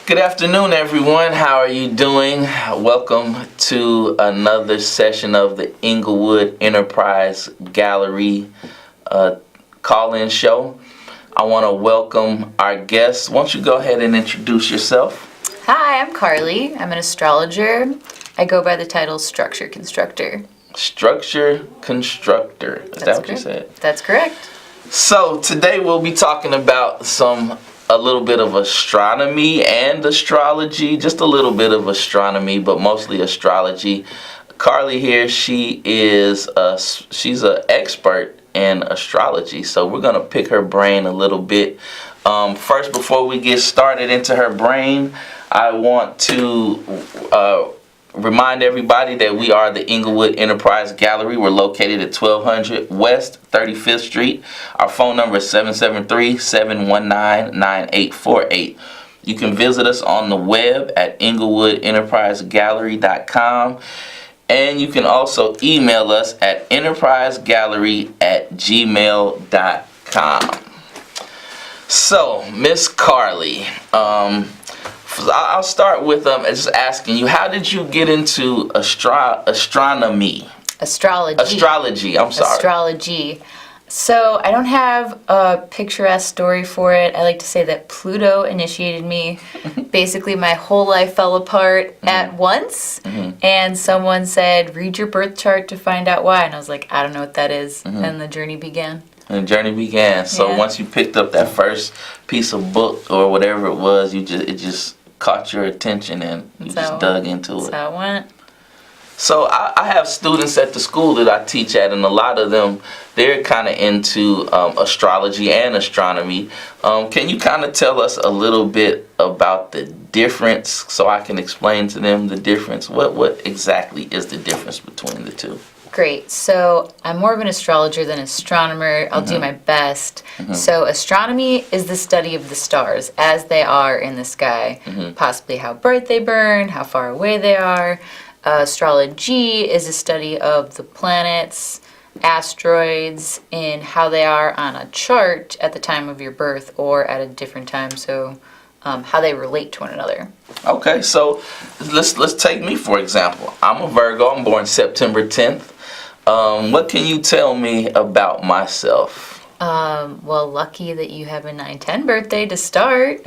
Good afternoon, everyone. How are you doing? Welcome to another session of the Englewood Enterprise Gallery call-in show. I want to welcome our guests. Why don't you go ahead and introduce yourself? Hi, I'm Carly. I'm an astrologer. I go by the title Structure Constructor. Structure Constructor. Is that what you said? That's correct. So today we'll be talking about a little bit of astronomy and astrology, just a little bit of astronomy, but mostly astrology. Carly here, she's an expert in astrology, so we're gonna pick her brain a little bit. First, before we get started into her brain, I want to remind everybody that we are the Englewood Enterprise Gallery. We're located at 1200 West 35th Street. Our phone number is 773-719-9848. You can visit us on the web at englewood-enterprisegallery.com. And you can also email us at enterprisegallery@gmail.com. So, Miss Carly, I'll start with just asking you, how did you get into astronomy? Astrology, I'm sorry. Astrology. So I don't have a picturesque story for it. I like to say that Pluto initiated me. Basically, my whole life fell apart at once, and someone said, read your birth chart to find out why. And I was like, I don't know what that is. And the journey began. And the journey began. So once you picked up that first piece of book or whatever it was, it just caught your attention and you just dug into it. That's how it went. So I have students at the school that I teach at, and a lot of them, they're kind of into astrology and astronomy. Can you kind of tell us a little bit about the difference so I can explain to them the difference? What exactly is the difference between the two? Great. So I'm more of an astrologer than astronomer. I'll do my best. So astronomy is the study of the stars as they are in the sky, possibly how bright they burn, how far away they are. Astrology is a study of the planets, asteroids, and how they are on a chart at the time of your birth or at a different time. So how they relate to one another. Okay, so let's take me for example. I'm a Virgo. I'm born September 10th. What can you tell me about myself? Well, lucky that you have a 9/10 birthday to start.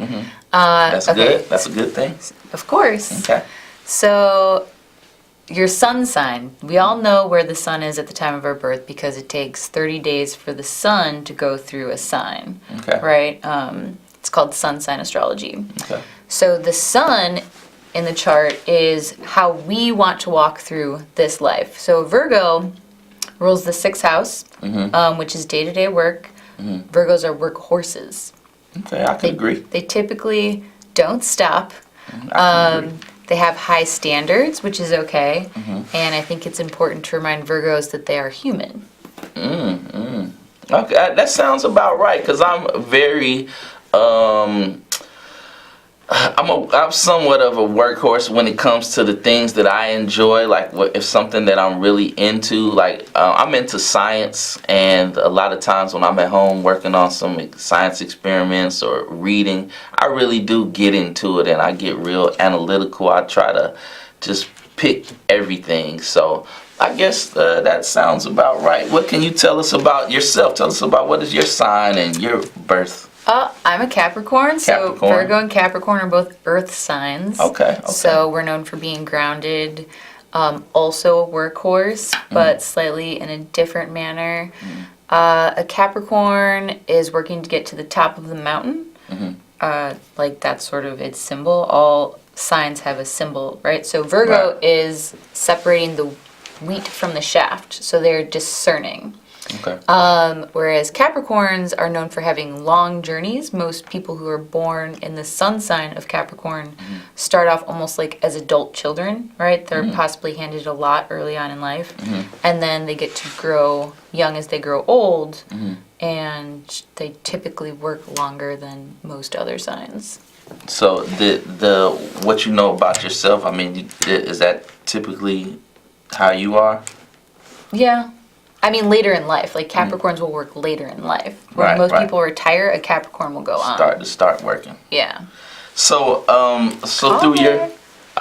That's good. That's a good thing. Of course. Okay. So your sun sign. We all know where the sun is at the time of our birth because it takes 30 days for the sun to go through a sign. Okay. Right? It's called sun sign astrology. Okay. So the sun in the chart is how we want to walk through this life. So Virgo rules the 6th house, which is day-to-day work. Virgos are workhorses. Okay, I can agree. They typically don't stop. They have high standards, which is okay. And I think it's important to remind Virgos that they are human. Okay, that sounds about right, because I'm very... I'm somewhat of a workhorse when it comes to the things that I enjoy. Like if something that I'm really into, like I'm into science, and a lot of times when I'm at home working on some science experiments or reading, I really do get into it and I get real analytical. I try to just pick everything. So I guess that sounds about right. What can you tell us about yourself? Tell us about what is your sign and your birth. I'm a Capricorn, so Virgo and Capricorn are both earth signs. Okay. So we're known for being grounded, also a workhorse, but slightly in a different manner. A Capricorn is working to get to the top of the mountain. Like that's sort of its symbol. All signs have a symbol, right? So Virgo is separating the wheat from the shaft, so they're discerning. Okay. Whereas Capricorns are known for having long journeys. Most people who are born in the sun sign of Capricorn start off almost like as adult children, right? They're possibly handed a lot early on in life. And then they get to grow young as they grow old. And they typically work longer than most other signs. So the what you know about yourself, I mean, is that typically how you are? Yeah. I mean, later in life. Like, Capricorns will work later in life. When most people retire, a Capricorn will go on. Start working. Yeah. So through your...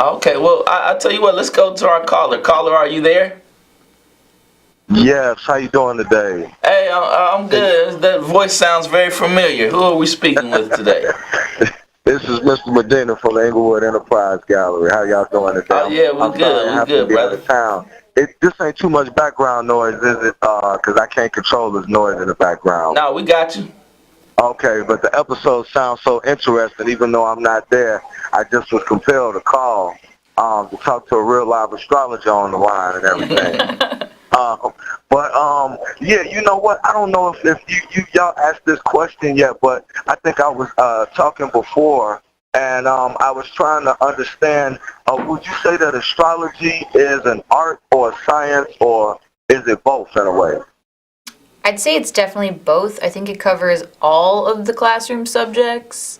Okay, well, I tell you what, let's go to our caller. Caller, are you there? Yes, how you doing today? Hey, I'm good. That voice sounds very familiar. Who are we speaking with today? This is Mr. Medina from the Englewood Enterprise Gallery. How y'all doing today? Oh, yeah, I'm sorry I we have to good, be out brother. of town. This ain't too much background noise, is it? Because I can't control this noise in the background. No, we got you. Okay, but the episode sounds so interesting. Even though I'm not there, I just was compelled to call to talk to a real live astrologer on the line and everything. Yeah, you know what? I don't know if y'all asked this question yet, but I think I was talking before, and I was trying to understand. Would you say that astrology is an art or a science, or is it both in a way? I'd say it's definitely both. I think it covers all of the classroom subjects,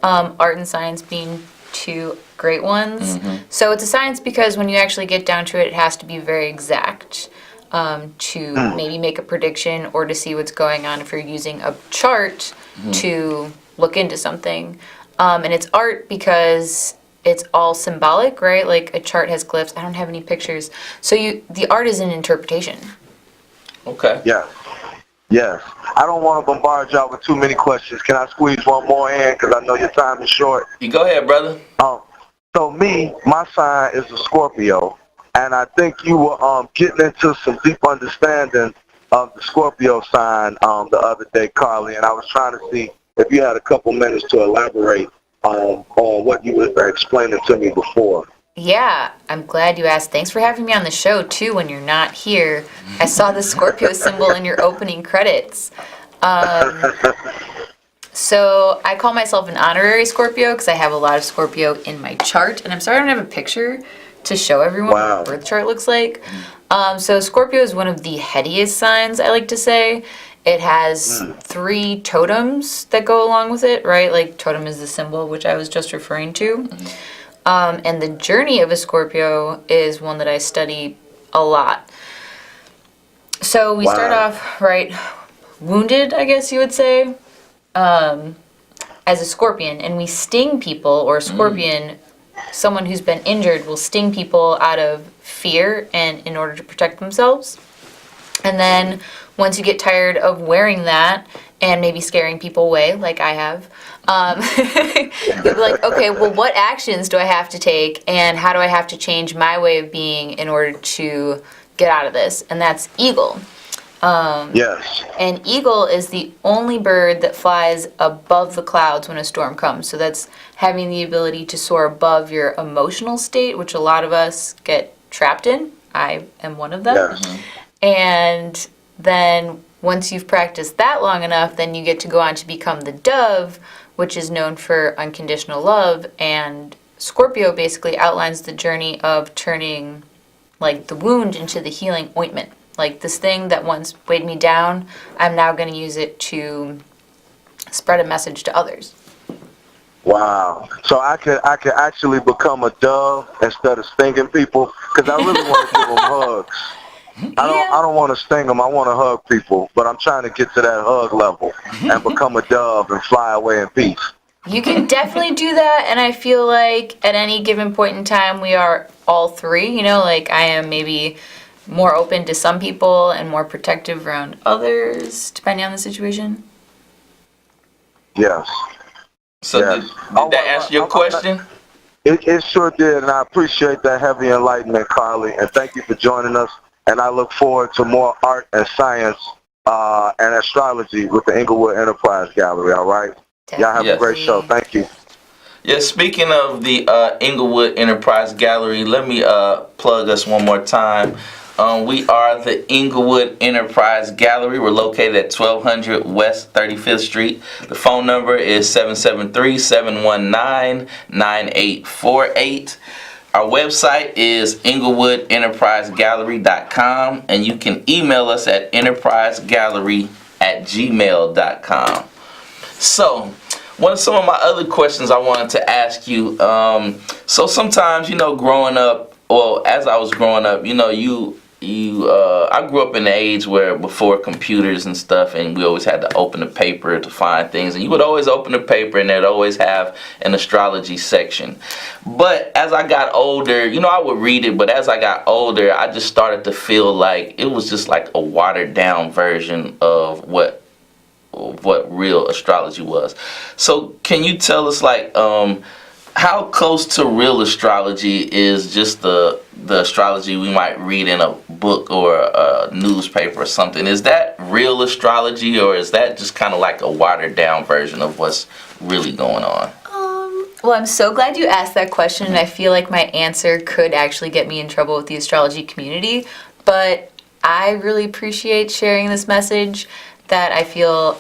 art and science being two great ones. So it's a science because when you actually get down to it, it has to be very exact to maybe make a prediction or to see what's going on if you're using a chart to look into something. And it's art because it's all symbolic, right? Like a chart has glyphs. I don't have any pictures. So the art is an interpretation. Okay. Yes. I don't want to bombard y'all with too many questions. Can I squeeze one more in? Because I know your time is short. You go ahead, brother. So my sign is a Scorpio, and I think you were getting into some deep understanding of the Scorpio sign the other day, Carly, and I was trying to see if you had a couple minutes to elaborate on what you were explaining to me before. Yeah, I'm glad you asked. Thanks for having me on the show, too, when you're not here. I saw the Scorpio symbol in your opening credits. So I call myself an honorary Scorpio because I have a lot of Scorpio in my chart. And I'm sorry I don't have a picture to show everyone what a birth chart looks like. So Scorpio is one of the headiest signs, I like to say. It has 3 totems that go along with it, right? Like totem is the symbol, which I was just referring to. And the journey of a Scorpio is one that I study a lot. So we start off, right, wounded, I guess you would say, as a scorpion. And we sting people, or a scorpion, someone who's been injured will sting people out of fear and in order to protect themselves. And then once you get tired of wearing that and maybe scaring people away, like I have, you'll be like, okay, well, what actions do I have to take and how do I have to change my way of being in order to get out of this? And that's eagle. Yes. And eagle is the only bird that flies above the clouds when a storm comes. So that's having the ability to soar above your emotional state, which a lot of us get trapped in. I am one of them. Yes. And then once you've practiced that long enough, then you get to go on to become the dove, which is known for unconditional love. And Scorpio basically outlines the journey of turning like the wound into the healing ointment. Like this thing that once weighed me down, I'm now going to use it to spread a message to others. Wow. So I could actually become a dove instead of stinging people, because I really want to give them hugs. I don't want to sting them. I want to hug people, but I'm trying to get to that hug level and become a dove and fly away in peace. You can definitely do that, and I feel like at any given point in time we are all three. You know, like I am maybe more open to some people and more protective around others, depending on the situation. Yes. So yes. Did that answer your question? It sure did, and I appreciate that heavy enlightenment, Carly, and thank you for joining us. And I look forward to more art and science and astrology with the Englewood Enterprise Gallery, all right? Y'all have a great show. Thank you. Yeah, speaking of the Englewood Enterprise Gallery, let me plug us one more time. We are the Englewood Enterprise Gallery. We're located at 1200 West 35th Street. The phone number is 773-719-9848. Our website is EnglewoodEnterpriseGallery.com, and you can email us at enterprisegallery@gmail.com. So, some of my other questions I wanted to ask you. So sometimes, growing up, well, as I was growing up, I grew up in the age where before computers and stuff, and we always had to open the paper to find things, and you would always open the paper and they'd always have an astrology section. But as I got older, I would read it, but as I got older, I just started to feel like it was just like a watered down version of what real astrology was. So can you tell us, like, how close to real astrology is just the astrology we might read in a book or a newspaper or something? Is that real astrology, or is that just kind of like a watered down version of what's really going on? Well, I'm so glad you asked that question, and I feel like my answer could actually get me in trouble with the astrology community, but I really appreciate sharing this message that I feel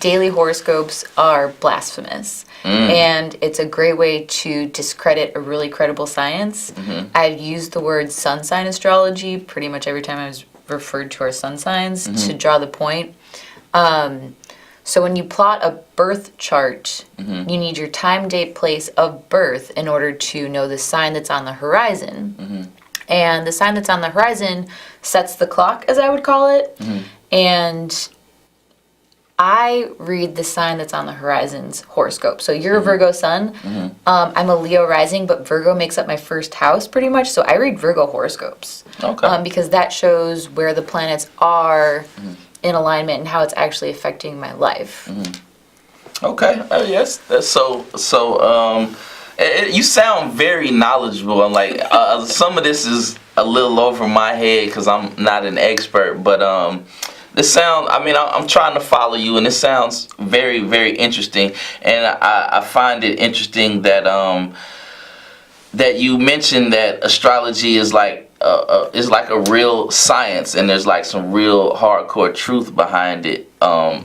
daily horoscopes are blasphemous. And it's a great way to discredit a really credible science. I've used the word sun sign astrology pretty much every time I was referred to our sun signs to draw the point. So when you plot a birth chart, you need your time, date, place of birth in order to know the sign that's on the horizon. And the sign that's on the horizon sets the clock, as I would call it. And I read the sign that's on the horizon's horoscope. So you're a Virgo sun. I'm a Leo rising, but Virgo makes up my first house pretty much. So I read Virgo horoscopes. Because that shows where the planets are in alignment and how it's actually affecting my life. Okay. Yes. You sound very knowledgeable. I'm like, some of this is a little over my head because I'm not an expert, but this sounds, I'm trying to follow you, and this sounds very, very interesting. And I find it interesting that that you mentioned that astrology is like a real science, and there's like some real hardcore truth behind it.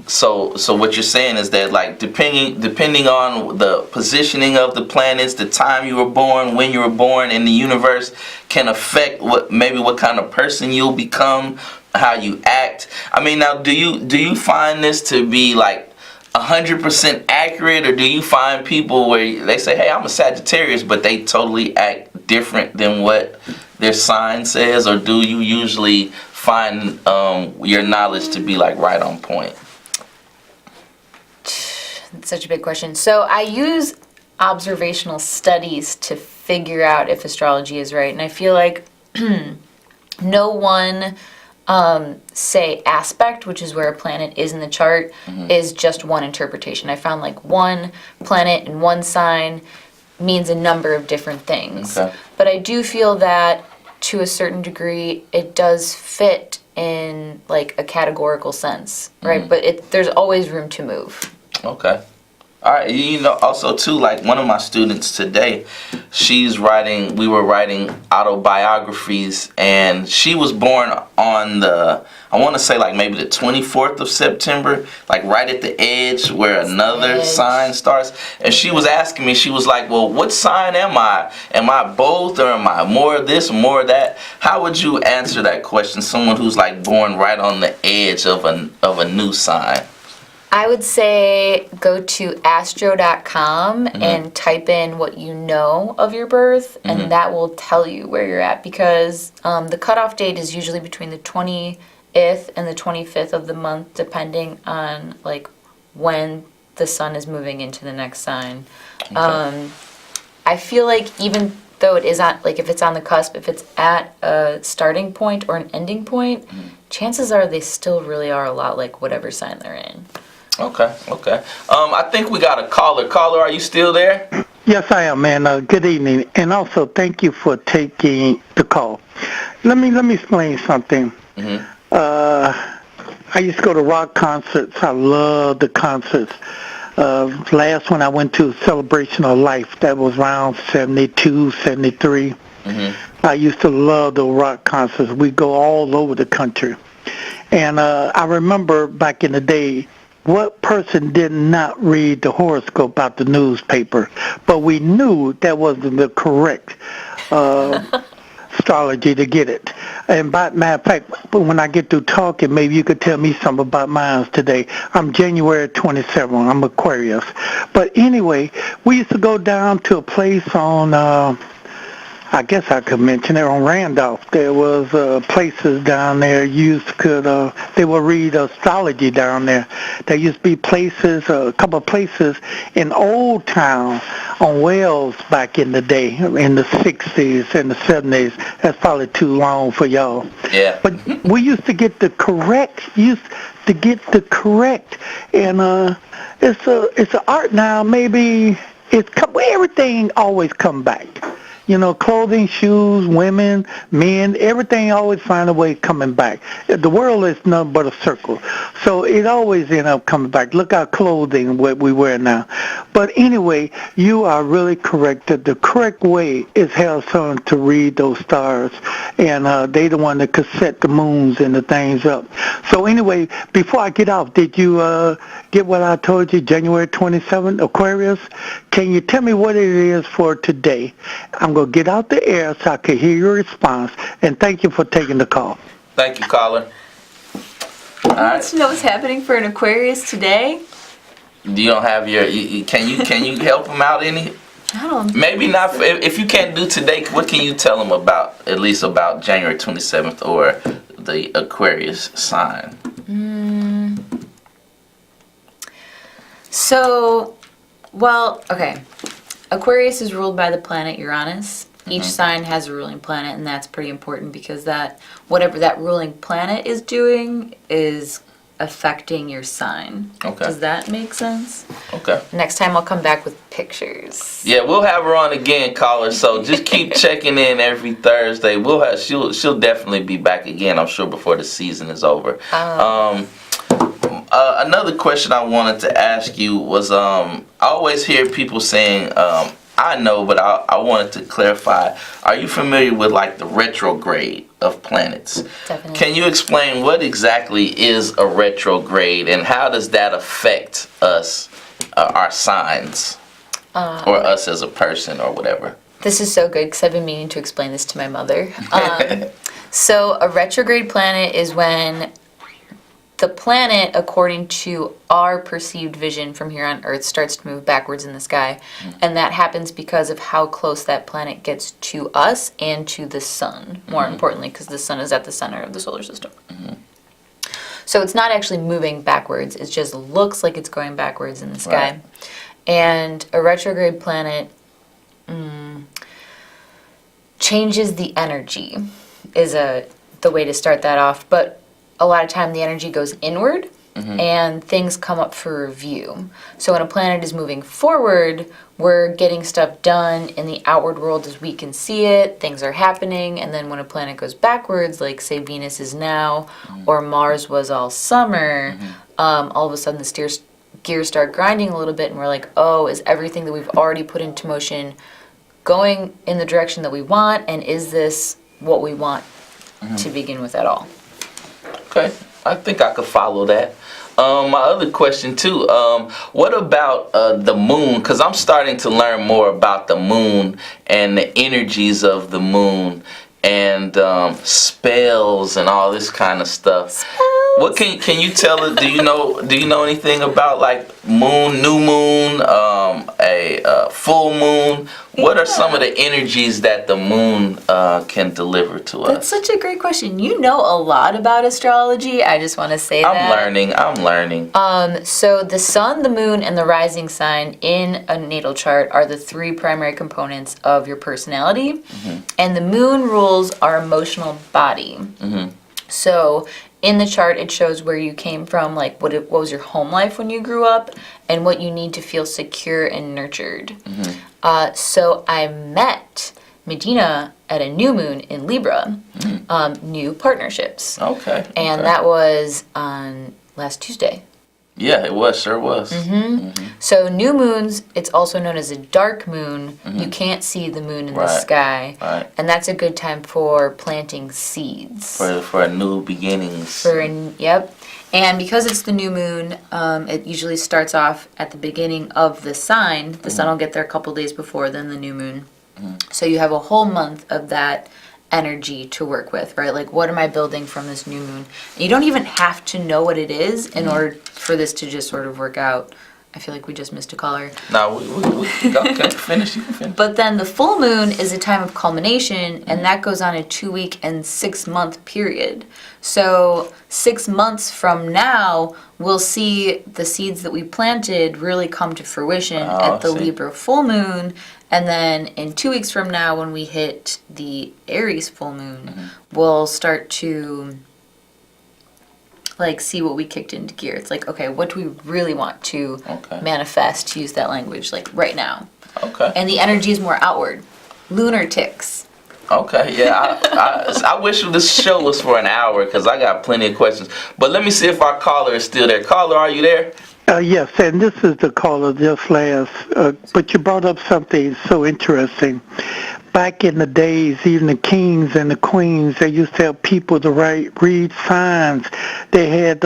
So what you're saying is that, like, depending on the positioning of the planets, the time you were born, when you were born in the universe, can affect what kind of person you'll become, how you act. Now, do you find this to be like 100% accurate, or do you find people where they say, hey, I'm a Sagittarius, but they totally act different than what their sign says? Or do you usually find your knowledge to be like right on point? It's such a big question. So I use observational studies to figure out if astrology is right, and I feel like no one say aspect, which is where a planet is in the chart, is just one interpretation. I found like one planet in one sign means a number of different things. But I do feel that to a certain degree it does fit in like a categorical sense, right? But there's always room to move. Okay. All right, also too, like one of my students today, we were writing autobiographies, and she was born on I want to say like maybe the 24th of September, like right at the edge where another sign starts. And she was asking me, she was like, well, what sign am I? Am I both, or am I more of this, more of that? How would you answer that question, someone who's like born right on the edge of a new sign? I would say go to astro.com and type in what you know of your birth, and that will tell you where you're at, because the cutoff date is usually between the 20th and the 25th of the month, depending on like when the sun is moving into the next sign. I feel like even though it is on, like if it's on the cusp, if it's at a starting point or an ending point, chances are they still really are a lot like whatever sign they're in. Okay. I think we got a caller. Caller, are you still there? Yes, I am, man. Good evening, and also thank you for taking the call. Let me explain something. I used to go to rock concerts. I love the concerts. Last one I went to, Celebration of Life. That was around 72, 73. I used to love the rock concerts. We go all over the country, and I remember back in the day, what person did not read the horoscope out the newspaper? But we knew that wasn't the correct astrology to get it. And by matter of fact, when I get through talking, maybe you could tell me something about mine today. I'm January 27. I'm Aquarius. But anyway, we used to go down to a place on, I guess I could mention it on Randolph. There was places down there they will read astrology down there. There used to be places, a couple of places in Old Town on Wells back in the day, in the 60s and the 70s. That's probably too long for y'all. Yeah. But we used to get the correct, and it's an art now. Maybe everything always come back. You know, clothing, shoes, women, men, everything always find a way coming back. The world is nothing but a circle. So it always end up coming back. Look at clothing, what we wear now. But anyway, you are really correct that the correct way is have someone to read those stars. And they the one that could set the moons and the things up. So anyway, before I get off, did you get what I told you, January 27th, Aquarius? Can you tell me what it is for today? I'm going to get out the air so I can hear your response. And thank you for taking the call. Thank you, caller. All right. To know what's happening for an Aquarius today? You don't have your. Can you help them out any? I don't. Maybe not. If you can't do today, what can you tell them about? At least about January 27th or the Aquarius sign. So, well, okay. Aquarius is ruled by the planet Uranus. Each sign has a ruling planet, and that's pretty important because that whatever that ruling planet is doing is affecting your sign. Okay. Does that make sense? Okay. Next time I'll come back with pictures. Yeah, we'll have her on again, caller. So just keep checking in every Thursday. She'll definitely be back again, I'm sure, before the season is over. Another question I wanted to ask you was, I always hear people saying, I know, but I wanted to clarify. Are you familiar with like the retrograde of planets? Definitely. Can you explain what exactly is a retrograde and how does that affect us, our signs, or us as a person or whatever? This is so good because I've been meaning to explain this to my mother. So a retrograde planet is when the planet, according to our perceived vision from here on Earth, starts to move backwards in the sky. And that happens because of how close that planet gets to us and to the sun, more importantly, because the sun is at the center of the solar system. So it's not actually moving backwards. It just looks like it's going backwards in the sky. Right. And a retrograde planet changes the energy is the way to start that off. But a lot of time the energy goes inward and things come up for review. So when a planet is moving forward, we're getting stuff done in the outward world as we can see it, things are happening, and then when a planet goes backwards, like say Venus is now or Mars was all summer, all of a sudden the gears start grinding a little bit and we're like, oh, is everything that we've already put into motion going in the direction that we want, and is this what we want to begin with at all? Okay, I think I could follow that. My other question too, what about the moon? Because I'm starting to learn more about the moon and the energies of the moon and spells and all this kind of stuff. What can you tell us? Do you know anything about like moon, new moon, a full moon? What are some of the energies that the moon can deliver to us? That's such a great question. You know a lot about astrology. I just want to say that. I'm learning. So the sun, the moon, and the rising sign in a natal chart are the three primary components of your personality. And the moon rules our emotional body. So in the chart, it shows where you came from, like what was your home life when you grew up, and what you need to feel secure and nurtured. So I met Medina at a new moon in Libra, new partnerships. Okay. And that was on last Tuesday. Yeah, it was, sure was. So new moons, it's also known as a dark moon. You can't see the moon in the sky. And that's a good time for planting seeds. For new beginnings. Yep. And because it's the new moon, it usually starts off at the beginning of the sign. The sun will get there a couple days before, then the new moon. So you have a whole month of that energy to work with, right? Like, what am I building from this new moon? And you don't even have to know what it is in order for this to just sort of work out I feel like we just missed a caller. No, we can go. Okay, finish. You can finish. But then the full moon is a time of culmination, and that goes on a 2-week and 6-month period. So 6 months from now, we'll see the seeds that we planted really come to fruition at the Libra full moon. And then in 2 weeks from now, when we hit the Aries full moon, we'll start to like see what we kicked into gear. It's like, okay, what do we really want to manifest, to use that language, like right now? Okay. And the energy is more outward. Lunar ticks. Okay, yeah, I wish this show was for an hour because I got plenty of questions. But let me see if our caller is still there. Caller, are you there? Yes, and this is the caller just last, but you brought up something so interesting. Back in the days, even the kings and the queens, they used to have people to read signs. They had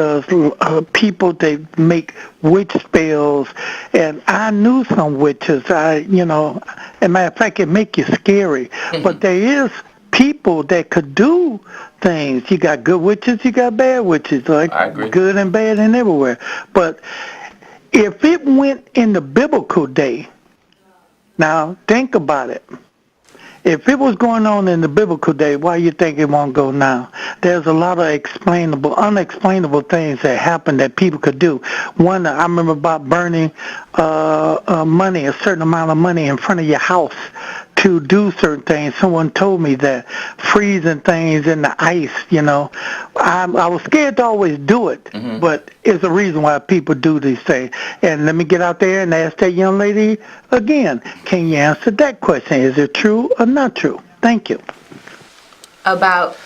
people, they make witch spells, and I knew some witches. As a matter of fact, it make you scary. But there is people that could do things. You got good witches, you got bad witches, like good and bad and everywhere. But if it went in the biblical day, now think about it. If it was going on in the biblical day, why you think it won't go now? There's a lot of unexplainable things that happen that people could do. One, I remember about burning money, a certain amount of money in front of your house to do certain things. Someone told me that, freezing things in the ice, I was scared to always do it, but it's a reason why people do these things. And let me get out there and ask that young lady again, can you answer that question? Is it true or not true? Thank you. About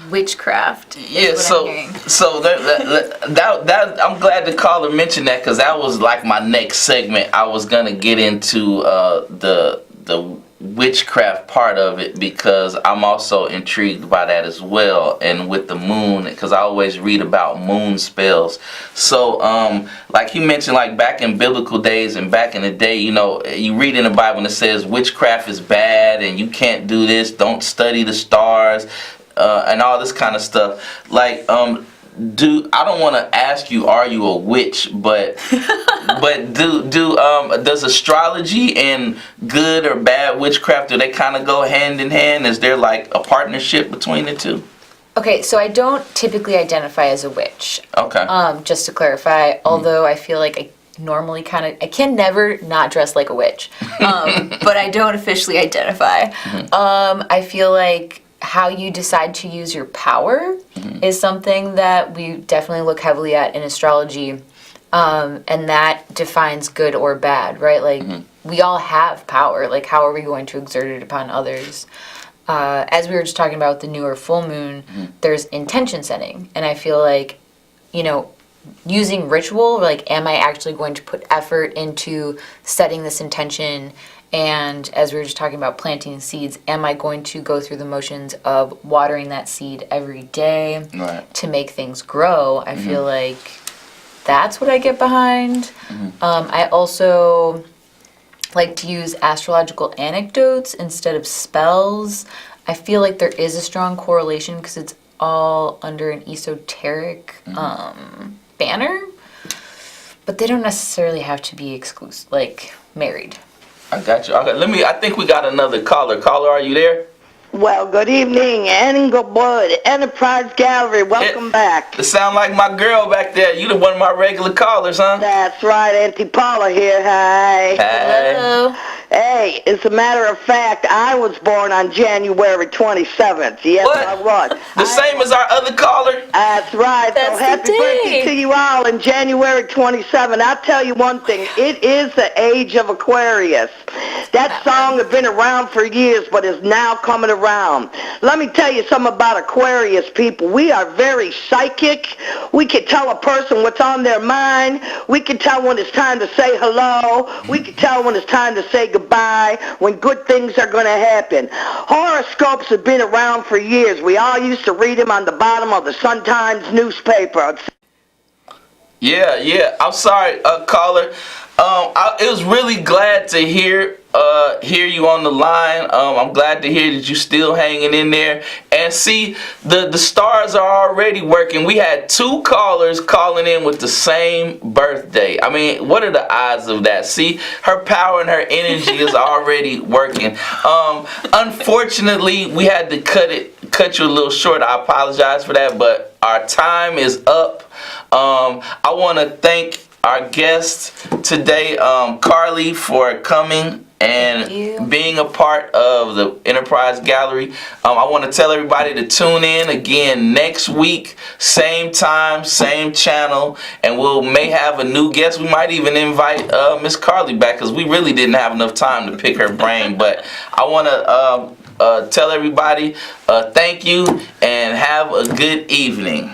witchcraft. Yeah, so that I'm glad the caller mentioned that because that was like my next segment. I was gonna get into the witchcraft part of it because I'm also intrigued by that as well, and with the moon, because I always read about moon spells. So like you mentioned, like back in biblical days and back in the day, you read in the Bible and it says witchcraft is bad and you can't do this, don't study the stars, and all this kind of stuff. Like I don't want to ask you, are you a witch? But does astrology and good or bad witchcraft, do they kind of go hand in hand? Is there like a partnership between the two? Okay, so I don't typically identify as a witch. Okay. Just to clarify, although I feel like I normally I can never not dress like a witch, but I don't officially identify. I feel like how you decide to use your power is something that we definitely look heavily at in astrology, and that defines good or bad, right? Like, we all have power. Like, how are we going to exert it upon others? As we were just talking about with the new or full moon, there's intention setting, and I feel like, using ritual, like, am I actually going to put effort into setting this intention? And as we were just talking about planting seeds, am I going to go through the motions of watering that seed every day to make things grow? I feel like that's what I get behind. I also like to use astrological anecdotes instead of spells. I feel like there is a strong correlation because it's all under an esoteric banner, but they don't necessarily have to be exclusive, like married. I got you. Okay, I think we got another caller. Caller, are you there? Well, good evening, Englewood, Enterprise Gallery. Welcome back. It sound like my girl back there. You the one of my regular callers, huh? That's right, Auntie Paula here. Hi. Hello. Hey, as a matter of fact, I was born on January 27th. Yes, What? I was. The same as our other caller? That's right. That's so happy the day. birthday to you all in January 27. I'll tell you one thing. It is the age of Aquarius. That song has been around for years, but is now coming around. Let me tell you something about Aquarius people. We are very psychic. We can tell a person what's on their mind. We can tell when it's time to say hello. We can tell when it's time to say goodbye, when good things are going to happen. Horoscopes have been around for years. We all used to read them on the bottom of the Sun-Times newspaper. Yeah. I'm sorry, caller. I was really glad to hear hear you on the line. I'm glad to hear that you still hanging in there. And see, the stars are already working. We had 2 callers calling in with the same birthday. I mean, what are the odds of that? See, her power and her energy is already working. Unfortunately, we had to cut you a little short. I apologize for that, but our time is up. I want to thank our guest today, Carly, for coming and being a part of the Enterprise Gallery. I want to tell everybody to tune in again next week, same time, same channel, and may have a new guest. We might even invite Miss Carly back because we really didn't have enough time to pick her brain. But I want to tell everybody thank you and have a good evening.